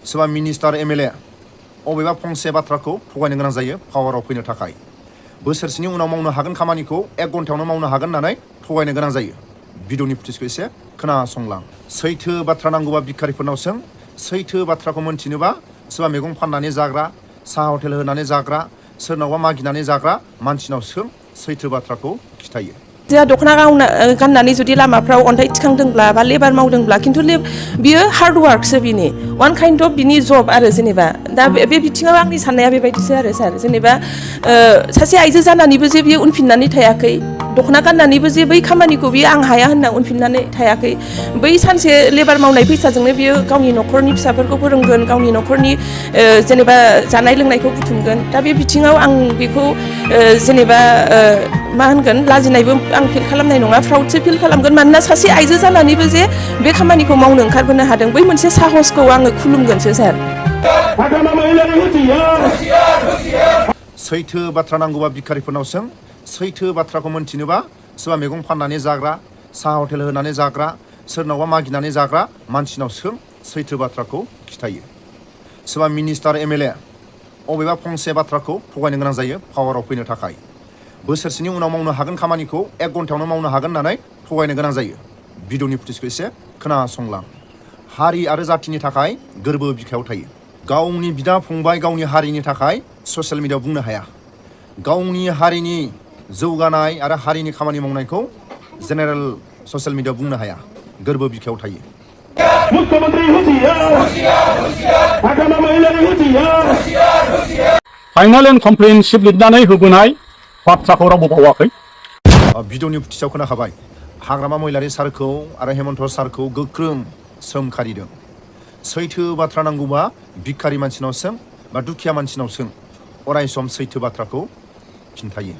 सोरबा minister MLA अबेबा फंसे बाथ्राखौ थगायनो गोनां जायो पावाराव फैनो थाखाय। बोसोरसेनि उनाव मावनो हागोन खामानिखौ 1 घन्टायावनो मावनो हागोन होननानै थगायनो गोनां जायो। भिडिअनि फुटेजखौ एसे खोनासंलां। सैथो बाथ्रा नांगौबा भिखारिफोरनाव सों, सैथो बाथ्राखौ मोनथिनोबा सोरबा मैगं फाननानै जाग्रा, साहा हटेल होनानै जाग्रा, सोरनावबा मागिनानै जाग्रा मानसिनाव सों, सैथो बाथ्राखौ खिथायो। जोंहा दख'ना गाननानै जुदि लामाफ्राव अन्थाइ थिखांदोंब्ला बा लेबार मावदोंब्ला खिन्थु बियो हार्ड वार्कसो बिनि वान काइन्ड अफ बिनि जब आरो जेनेबा दा बे बिथिङाव आंनि साननाया बेबायदिसो आरो सार जेनेबा सासे आइजो जानानैबो जे बियो उनफिननानै थायाखै, दख'ना गाननानैबो जे बै खामानिखौ बियो आं हाया होनना उनफिननानै थायाखै, बै सानसे लेबार मावनाय फैसाजोंनो बियो गावनि न'खरनि फिसाफोरखौ फोरोंगोन, गावनि न'खरनि जेनेबा जानाय लोंनायखौ बुथुमगोन। दा बे बिथिङाव आं बेखौ जेनेबा मा होनगोन लाजिनायबो आं फिल खालामनाय नङा, प्राउडसो फिल खालामगोन। मानोना सासे आइजो जानानैबो जे बे खामानिखौ मावनो ओंखारबोनो हादों, बै मोनसे साहसखौ आङो खुलुमगोनसो सार। सैथो बाथ्रा नांगौबा भिखारिफोरनाव सों, सैथो बाथ्राखौ मोनथिनोबा सोरबा मैगं फाननानै जाग्रा, साहा हटेल होनानै जाग्रा, सोरनावबा मागिनानै जाग्रा मानसिनाव सों, सैथो बाथ्राखौ खिथायो। सोरबा मिनिस्टार एमएलए अबेबा फंसे बाथ्राखौ थगायनो गोनां जायो पावाराव फैनो थाखाय। बोसोरसेनि उनाव मावनो हागोन खामानिखौ 1 घन्टायावनो मावनो हागोन होननानै थगायनो गोनां जायो। भिडिअनि फुटेजखौ एसे खोनासंलां। हारि आरो जाथिनि थाखाय गोरबो बिखायाव थायो। गावनि बिदा फंबाय गावनि हारिनि थाखाय ससियेल मिडियायाव बुंनो हाया। गावनि हारिनि जौगानाय आरो हारिनि खामानि मावनायखौ जेनेरेल ससियेल मिडियायाव बुंनो हाया, गोरबो बिखायाव थायो। फाइनाल एन्ड कमप्रिहेनसिभ लिरनानै होबोनाय बाथ्राखौ रावबो बावाखै। भिडिअनि फुटेजाव खोनाखाबाय, हाग्रामा महिलारि सारखौ आरो हेमन्त सारखौ गोख्रों सोमखारिदों। सैथो बाथ्रा नांगौबा भिखारि मानसिनाव सों बा दुखिया मानसिनाव सों, अराय सम सैथो बाथ्राखौ खिन्थायो।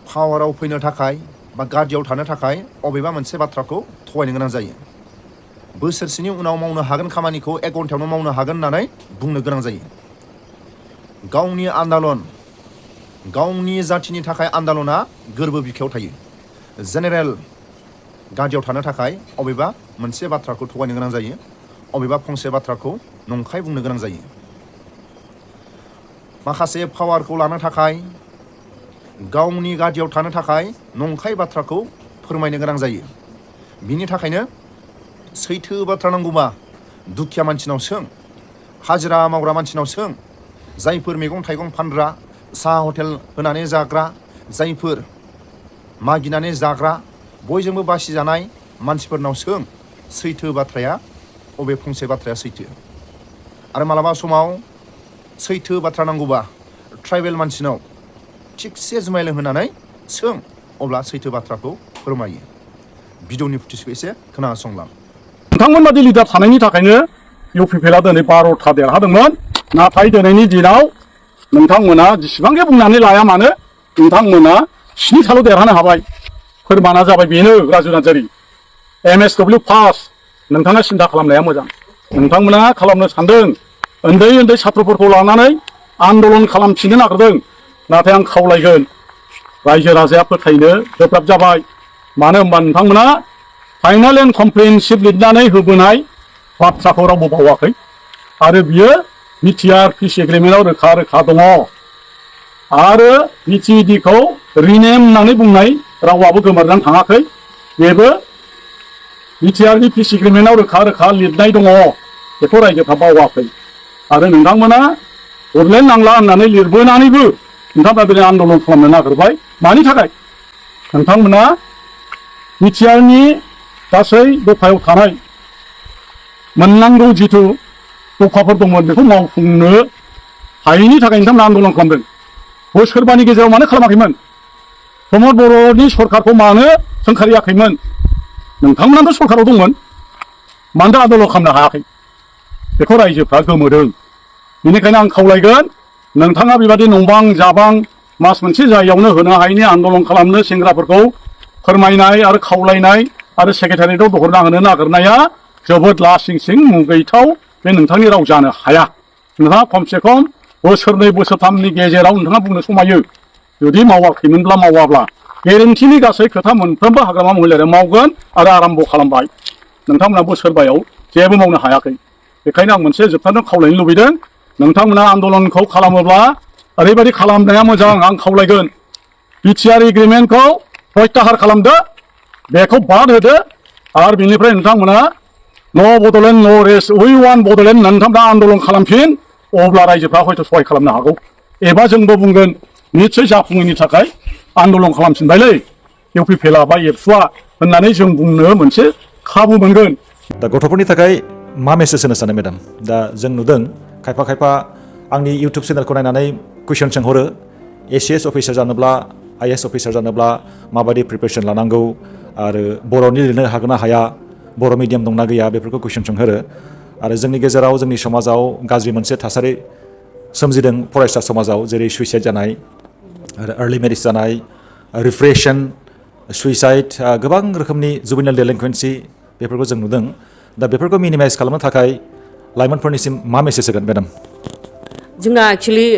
पावाराव फैनो थाखाय बा गादियाव थानो थाखाय अबेबा मोनसे बाथ्राखौ थगायनो गोनां जायो। बोसोरसेनि उनाव मावनो हागोन खामानिखौ 1 घन्टायावनो मावनो हागोन होननानै बुंनो गोनां जायो। गावनि आन्दालन, गावनि जाथिनि थाखाय आन्दालना गोरबो बिखायाव थायो। जेनेरेल गादियाव थानो थाखाय अबेबा मोनसे बाथ्राखौ थगायनो गोनां जायो, अबेबा फंसे बाथ्राखौ नंखाय बुंनो गोनां जायो। माखासे पावारखौ लानो थाखाय, गावनि गादियाव थानो थाखाय नंखाय बाथ्राखौ फोरमायनो गोनां जायो। बिनि थाखायनो सैथो बाथ्रा नांगौबा दुखिया मानसिनाव सों, हाजिरा मावग्रा मानसिनाव सों, जायफोर मैगं थाइगं फानग्रा, साहा हटेल होनानै जाग्रा, जायफोर मागिनानै जाग्रा, बयजोंबो बासिजानाय मानसिफोरनाव सों, सैथो बाथ्राया अबे फंसे बाथ्राया सैथो। आरो मालाबा समाव सैथो बाथ्रा नांगौबा ट्राइबेल मानसिनाव थिगसे जुमाय लोंहोनानै सों, अब्ला सैथो बाथ्राखौ फोरमायो। भिडिअनि फुटेजखौ एसे खोनासंलां। नोंथांमोन बादि लिडार थानायनि थाखायनो इउपिपिएलआ दिनै 12था देरहादोंमोन। नाथाय दिनैनि दिनाव नोंथांमोना जेसेबांखि बुंनानै लाया मानो नोंथांमोना 7थाल' देरहानो हाबाय। फोरमाना जाबाय बेनो राजु नार्जारि MSW पास। नोंथाङा सिन्था खालामनाया मोजां। नोंथांमोना खालामनो सानदों उन्दै उन्दै सात्रफोरखौ लानानै आन्दलन खालामफिननो नागिरदों। नाथाय आं खावलायगोन रायजो राजाया फोथायनो गोब्राब जाबाय। मानो होनबा नोंथांमोना फाइनाल एन्ड कमप्रिहेनसिभ लिरनानै होबोनाय बाथ्राखौ रावबो बावाखै आरो बियो बिटिआर पिस एग्रिमेन्टआव रोखा रोखा दङ। आरो बिटिएडिखौ रिनेम होननानै बुंनाय रावाबो गोमोरनानै थाङाखै। बेबो बिटिआरनि पिस एग्रिमेन्टआव रोखा रोखा लिरनाय दङ। बेखौ रायजोफ्रा बावाखै। आरो नोंथांमोना बड'लेण्ड नांला होननानै लिरबोनानैबो नोंथांमोना दिनै आन्दलन खालामनो नागिरबाय। मानि थाखाय? नोंथांमोना बिटिआरनि गासै दफायाव थानाय मोननांगौ जिथु दफाफोर दंमोन बेखौ मावफुंनो हायैनि थाखाय नोंथांमोना आन्दलन खालामदों। बोसोरबानि गेजेराव मानो खालामाखैमोन? प्रमद बर'नि सरकारखौ मानो सोंखारियाखैमोन? नोंथांमोनाथ' सरकाराव दंमोन, मानो आन्दलन खालामनो हायाखै? बेखौ रायजोफ्रा गोमोदों। बेनिखायनो आं खावलायगोन नोंथाङा बेबादि नंबां जाबां मास मोनसे जायगायावनो होनो हायैनि आन्दलन खालामनो सेंग्राफोरखौ फोरमायनाय आरो खावलायनाय आरो सेक्रेटारियेटआव दहरना होनो नागिरनाया जोबोद लासिंसिं मुगैथाव। बे नोंथांनि राव जानो हाया। नोंथाङा खमसे खम बोसोरनै बोसोरथामनि गेजेराव नोंथाङा बुंनो समायो। जुदि मावाखैमोनब्ला मावाब्ला गेरेन्टिनि गासै खोथा मोनफ्रोमबो हाग्रामा महिलारिया मावगोन आरो आराम्भ खालामबाय। नोंथांमोना बोसोरबायाव जेबो मावनो हायाखै। बेखायनो आं मोनसे जोबथारनो खावलायनो लुबैदों नोंथांमोना आन्दलनखौ खालामोब्ला ओरैबायदि खालामनाया मोजां आं खावलायगोन बिटिआर एग्रिमेन्टखौ प्रत्याहार खालामदो बेखौ बाद होदो आरो बिनिफ्राय नोंथांमोना नो Bodoland no rest we want Bodoland नोंथांमोना आन्दलन खालामफिन अब्ला रायजोफ्रा हयथ' सहाय खालामनो हागौ एबा जोंबो बुंगोन निस्सय जाफुङैनि थाखाय आन्दलन खालामफिनबायलै इउपिपिएलआ बा एबसुआ होननानै जों बुंनो मोनसे खाबु मोनगोन। दा गथ'फोरनि थाखाय मा मेसेज होनो सानो मेडाम? दा जों नुदों खायफा आंनि इउटुब चेनेलखौ नायनानै कुइसन सोंहरो एसिएस अफिसार जानोब्ला आइएएस अफिसार जानोब्ला माबायदि प्रिपेरेसन लानांगौ आरो बर'नि लिरनो हागोन ना हाया बर' मिडियाम दंना गैया बेफोरखौ कुइसन सोंहरो आरो जोंनि गेजेराव जोंनि समाजाव गाज्रि मोनसे थासारि सोमजिदों फरायसा समाजाव जेरै सुइसाइड जानाय आरो आर्लि मेरिज जानाय रिफ्रेशन सुइसाइड गोबां रोखोमनि जुवेनाइल डेलिंकुवेन्सि बेफोरखौ जों नुदों दा बेफोरखौ मिनिमाइज खालामनो थाखाय लाइमोनफोरनिसिम मा मेसेज होगोन मेडाम? जोंना एक्चुअली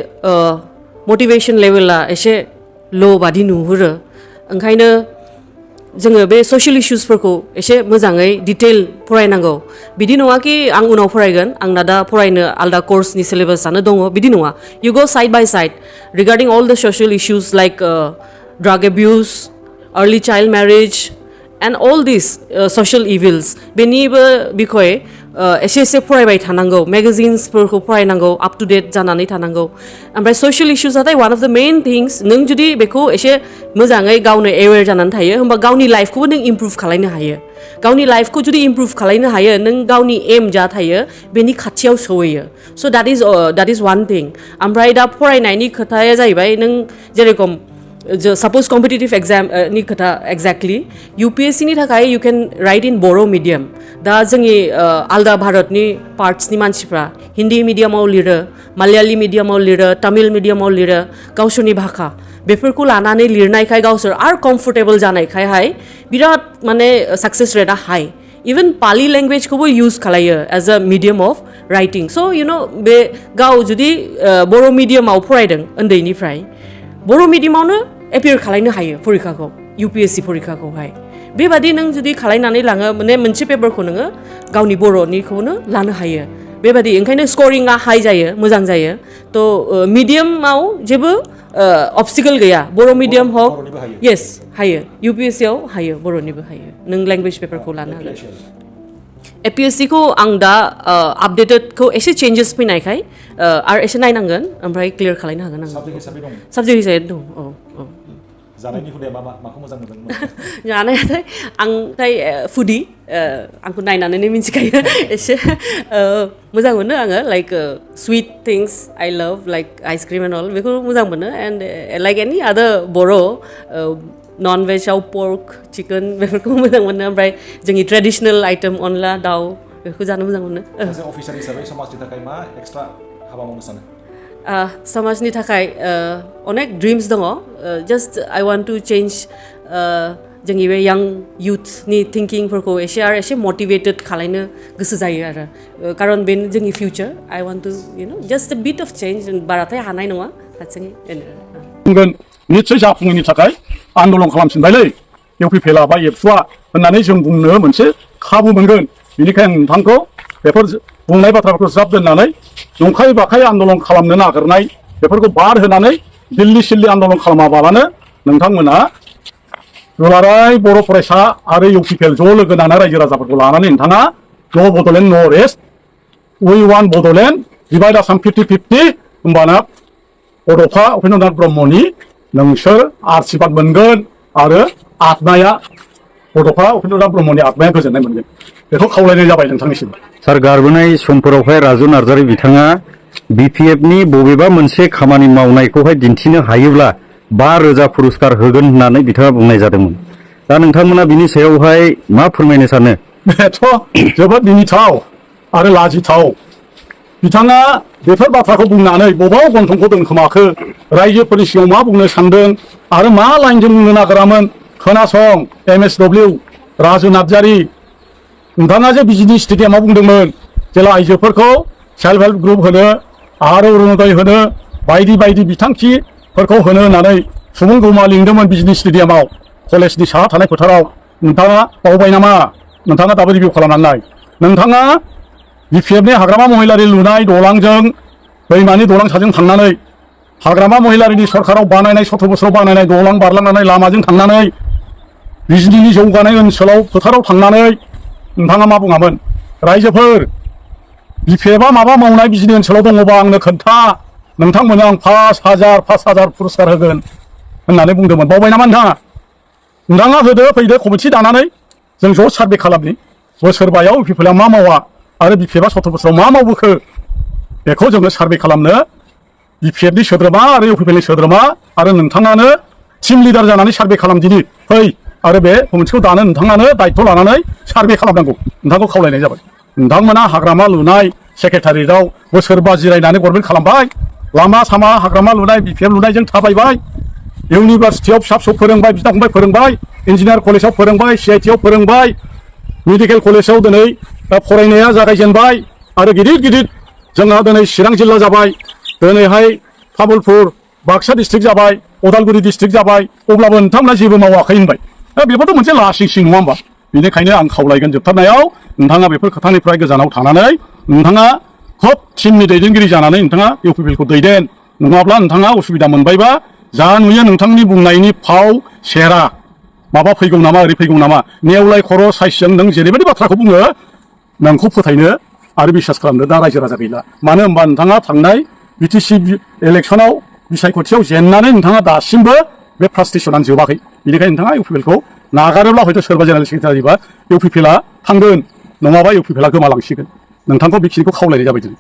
मटिवेशन लेभेला एसे ल' बादि नुहुरो ओंखायनो जोङो बे ससियेल इश्यूसफोरखौ एसे मोजाङै डिटेल फरायनांगौ बिदि नङा कि आं उनाव फरायगोन आंना दा फरायनो आलदा कर्सनि सिलेबासानो दङ बिदि नङा यु गो side by side regarding all the social issues like drug abuse early child marriage and all this social evils बेनिबो बिखय एसे फरायबाय थानांगौ मेगाजिन्सफोरखौ फरायनांगौ आप टु डेट जानानै थानांगौ ओमफ्राय ससियेल इश्यूसआथाय वान अफ द मेइन थिंस नों जुदि बेखौ एसे मोजाङै गावनो एवेर जानानै थायो होमबा गावनि लाइफखौबो नों इमप्रुभ खालायनो हायो गावनि लाइफखौ जुदि इमप्रुभ खालायनो हायो नों गावनि एम जा थायो बेनि खाथियाव सहैयो स' द्याट इज वान थिं ओमफ्राय दा फरायनायनि खोथाया जाहैबाय नों जेरेखम सपोज कम्पिटिटिभ एग्जामनि खोथा एक्जेक्टलि इउपिएससिनि थाखाय इउ केन राइट इन बर' मिडियाम दा जोंनि आलदा भारतनि पार्ट्सनि मानसिफ्रा हिन्दी मिडियामाव लिरो मालयाली मिडियामाव लिरो तामिल मिडियामाव लिरो गावसोरनि भाषा बेफोरखौ लानानै लिरनायखाय गावसोर आरो कम्फर्टेबल जानायखायहाय बिराद माने साक्सेस रेटआ हाई इवन पालि लेंगुवेजखौबो इउज खालायो as a medium of writing स' यु नो बे गाव जुदि बर' मिडियामाव फरायदों उन्दैनिफ्राय बर' मिडियामावनो एपियार खालायनो हायो फरिखाखौ इउपिएससि फरिखाखौहाय बेबादि नों जुदि खालायनानै लाङो माने मोनसे पेपारखौ नोङो गावनि बर'निखौनो लानो हायो बेबादि ओंखायनो स्करिंआ हाई जायो मोजां जायो थ' मिडियामाव जेबो अबस्टिकल गैया बर' मिडियाम हक येस हायो इउपिएससियाव हायो बर'निबो हायो नों लेंगुवेज पेपारखौ लानो हागोन एपिएससिखौ आं दा आपडेटेडखौ एसे चेन्जेस फैनायखाय आरो एसे नायनांगोन ओमफ्राय क्लियार खालायनो हागोन आं साबजेक्ट हिसाबै दं औ जानायनि हुदाया माखौ मोजां मोनो? जानायाथाय आंथाय फुडि आंखौ नायनानैनो मिन्थिखायो एसे मोजां मोनो आङो लाइक स्वीट थिंस आइ लाभ लाइक आइसक्रिम एन्ड अल बेखौ मोजां मोनो एन्ड लाइक एनि आदार बर' नन भेजाव पर्क चिकेन बेफोरखौ मोजां मोनो ओमफ्राय जोंनि ट्रेडिसनेल आइटेम अनला दाउ बेखौ जानो मोजां मोनो अफिसार हिसाबै समाजनि थाखाय मा एक्सट्रा हाबा मावनो सानो? समाजनि थाखाय अनेक ड्रिम्स दङ जास्ट आइ वान्ट टु चेन्ज जोंनि बे यां इउथनि थिंकिंफोरखौ एसे मटिभेटेड खालायनो गोसो जायो आरो कारन बेनो जोंनि future I want to just a bit of change बाराथाय हानाय नङा हारसिङै बुंगोन निस्सय जाफुङैनि थाखाय आन्दलन खालामफिनबायलै इउपिपिएलआ बा एबसुआ होननानै जों बुंनो मोनसे खाबु मोनगोन बेनिखायनो नोंथांखौ बेफोर बुंनाय बाथ्राफोरखौ ज्राब दोननानै नंखाय बाखाय आन्दलन खालामनो नागिरनाय बेफोरखौ बाद होनानै दिल्ली सिल्ली आन्दलन खालामाबालानो नोंथांमोना दुलाराय बर' फरायसा आरो इउपिपिएल ज' लोगो नांना रायजो राजाफोरखौ लानानै नोंथाङा no Bodoland no rest we want Bodoland divide Assam 50-50 होमबाना बड'फा उपेन्द्रनाथ ब्रह्मनि नोंसोर आशीर्बाद मोनगोन आरो आत्माया बड'फा उपेन्द्रनाथ ब्रह्मनि आत्माया गोजोननाय मोनगोन बेखौ खावलायनाय जाबाय नोंथांनिसिम। सार गारबोनाय समफोरावहाय राजु नार्जारि बिथाङा बिपिएफनि बबेबा मोनसे खामानि मावनायखौहाय दिन्थिनो हायोब्ला 5,000 पुरस्कार होगोन होननानै बिथाङा बुंनाय जादोंमोन दा नोंथांमोना बिनि सायावहाय मा फोरमायनो सानो? बेथ' जोबोद मिनिथाव आरो लाजिथाव बिथाङा बेफोर बाथ्राखौ बुंनानै बबाव गन्थंखौ दोनखोमाखो रायजोफोरनि सिगाङाव मा बुंनो सानदों आरो मा लाइनजों बुंनो नागिरामोन खोनासं MSW राजु नार्जारि नोंथाङा जे बिजिनि स्टेडियामाव बुंदोंमोन जेला आइजोफोरखौ सेल्फ हेल्प ग्रुप होनो आरो अरुणोदय होनो बायदि बायदि बिथांखिफोरखौ होनो होननानै सुबुं गौमा लिंदोंमोन बिजिनि स्टेडियामाव कलेजनि साहा थानाय फोथाराव नोंथाङा बावबाय नामा? नोंथाङा दाबो रिभिउ खालामनानै नाय नोंथाङा बिपिएफनि हाग्रामा महिलारि लुनाय दलांजों दैमानि दलां साजों थांनानै हाग्रामा महिलारिनि सरकाराव बानायनाय 17 बोसोराव बानायनाय दलां बारलांनानै लामाजों थांनानै बिजलीनि जौगानाय ओनसोलाव फोथाराव थांनानै नोंथाङा मा बुङामोन रायजोफोर बिपिएफआ माबा मावनाय बिजली ओनसोलाव दङबा आंनो खोन्था नोंथांमोननो आं 5,000 पुरस्कार होगोन होननानै बुंदोंमोन बावबाय नामा नोंथाङा होदो फैदो कमिटि दानानै जों ज' सार्भे खालामनि बोसोरबायाव इउपिपिएलआ मा मावा आरो बिपिएफआ 17 बोसोराव मा मावबोखो बेखौ जोङो सार्भे खालामनो बिपिएफनि सोद्रोमा आरो इउपिपिएलनि सोद्रोमा आरो नोंथाङानो टिम लिडार जानानै सार्भे खालामदिनि फै आरो बे कमिटिखौ दानो नोंथाङानो दायित्व लानानै सार्भे खालामनांगौ नोंथांखौ खावलायनाय जाबाय नोंथांमोना हाग्रामा लुनाय सेक्रेटारियेटआव बोसोरबा जिरायनानै गभर्नमेन्ट खालामबाय लामा सामा हाग्रामा लुनाय बिपिएफ लुनायजों थाबायबाय इउनिभार्सिटियाव फिसा फिसौ फोरोंबाय बिदा फंबाय फोरोंबाय इन्जिनियार कलेजाव फोरोंबाय CITआव फोरोंबाय मेडिकेल कलेजाव दिनै फरायनाया जागायजेनबाय आरो गिदिर गिदिर जोंहा दिनै चिरां जिल्ला जाबाय दिनैहाय तामुलपुर बाक्सा डिस्ट्रिक्ट जाबाय उदालगुरि डिस्ट्रिक्ट जाबाय अब्लाबो नोंथांमोना जेबो मावाखै होनबाय दा बेफोरथ' मोनसे लासिंसिं नङा होमबा बेनिखायनो आं खावलायगोन जोबथारनायाव नोंथाङा बेफोर खोथानिफ्राय गोजानाव थानानै नोंथाङा खोब टिमनि दैदेनगिरि जानानै नोंथाङा इउपिपिएलखौ दैदेन नङाब्ला नोंथाङा उसुबिदा मोनबायबा जा नुयो नोंथांनि बुंनायनि फाव सेरा माबा फैगौ नामा ओरै फैगौ नामा नेवलाय खर' साइसजों नों जेरैबायदि बाथ्राखौ बुङो नोंखौ फोथायनो आरो बिसास खालामनो दा रायजो राजा गैला मानो होनबा नोंथाङा थांनाय बिटिसि इलेक्सनाव बिसायख'थियाव जेननानै नोंथाङा दासिमबो बे फ्रास्ट्रेसनानो जोबाखै बेनिखायनो नोंथाङा इउपिपिएलखौ नागारोब्ला हयथ' सोरबा जेनेरेल सेक्रेटारिबा इउपिपिएलआ थांगोन नङाबा इउपिपिएलआ गोमालांसिगोन नोंथांखौ बेखिनिखौ खावलायनाय जाबाय दिनै